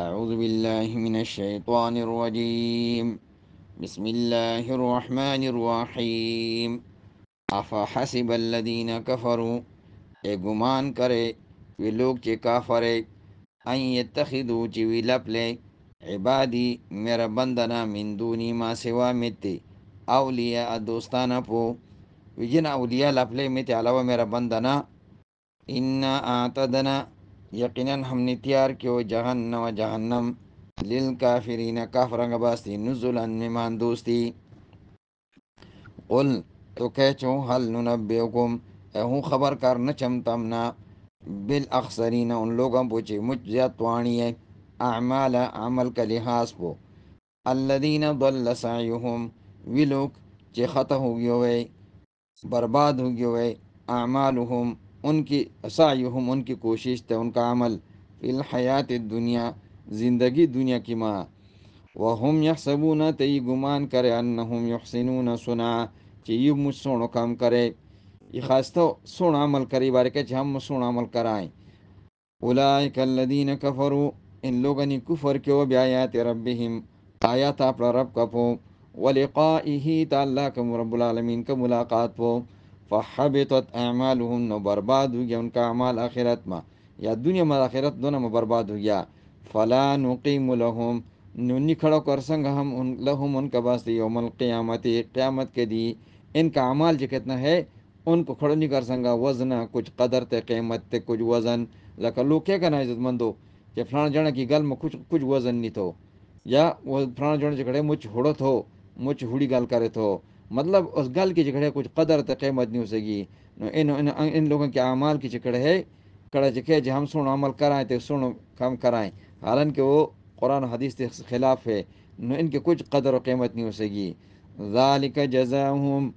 اعوذ باللہ من الشیطان الرجیم بسم اللہ الرحمن الرحیم افحسب الذین کفروا، اے گمان کرے وہ لوگ چے کافرے، ان یتخذوا چی وی لپلے، عبادی میرا بندنا من دونی ما سوا میتے، اولیاء دوستانا پو، وجن اولیاء لپلے میتے علاوہ میرا بندنا، انا اعتدنا یقیناً ہم نے تیار کیو جہنم جہنم، للکافرین کافرنگ باستی، نزلا ممان دوستی۔ قل تو کہہ چوں حل ننبئکم، اے ہوں خبر کر نہ چمتمنا، بالاخسرین ان لوگوں پوچھے مجھ زیاد توانی ہے، اعمال عمل کا لحاظ پو، الذین ضل سعیہم وی لوگ چے خطا ہو گئے ہوئے، برباد ہو گئے ہوئے، اعمالہم ان کی سعیہم ان کی کوشش تھے، ان کا عمل، فی الحیات الدنیا زندگی دنیا کی ماں، وہم یحسبون تی گمان کرے، انہم یحسنون صنعا چی یہ مجھ سونو کام کرے، یہ خاص تو سون عمل کری بارے کہ ہم سون عمل کرائیں، اولئک الذین کفروا ان لوگوں نے کفر کیو بیایات ربہم آیات اپنا رب کا پو، ولقائہ تا اللہ کا رب العالمین کا ملاقات پو، فحبطت اعمالہم نو برباد ہو گیا ان کا اعمال آخرت میں، یا دنیا میں آخرت دونوں میں برباد ہو گیا، فلا نقیم لہم نو نکھڑو کر سنگ ہم لہم ان کا واسطے یوم القیامت قیامت کے دی، ان کا اعمال جو کتنا ہے ان کو کھڑو نہیں کر سنگا، وزن کچھ قدر تے قیمت تے کچھ وزن، لکہ لوگ کیا کہنا عزت مندو کہ فلانا جنا کی گل میں کچھ وزن نہیں تھو، یا وہ فلانا جنا جکڑے مجھ ہڑو تھو، مجھ ہوڑی گل کرے تھو، مطلب اس گل کی جکڑے کچھ قدر تے قیمت نہیں ہو سکی، ان لوگوں کے اعمال کی چکڑے ہے کڑا جکے جو ہم سونو عمل کرائیں تو سونو کام کرائیں، حالانکہ وہ قرآن و حدیث کے خلاف ہے، نو ان کے کچھ قدر و قیمت نہیں ہو سکی، ذالک جزاؤہم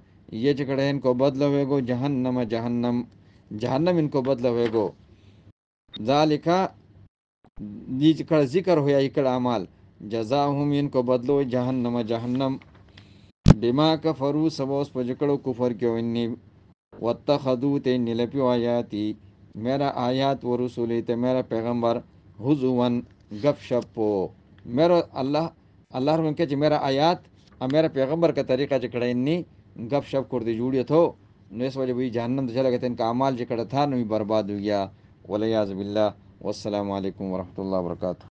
یہ چکڑے ان کو بدلو ہوئے گو جہنم جہنم ان کو بدلو ہوئے گو، ذالکہ یہ چکڑ ذکر ہویا اکڑ اعمال، جزاؤہم ان کو بدلو جہنم بما کفروا سبوس پجکڑو کفر کیو انی، واتخذوا تے نلپیو آیاتی میرا آیات و رسولی تے میرا پیغمبر، حضون گپ شپ پو، میرا اللہ رحم کہ میرا آیات اور میرا پیغمبر کا طریقہ چکڑا انی گپ شپ کر دی جوڑی تھو، نو اس وجہ بھی جہنم چلا گیا، ان کا اعمال چکڑا تھا نو برباد ہو گیا، ولیعذ باللہ، والسلام علیکم ورحمۃ اللہ وبرکاتہ۔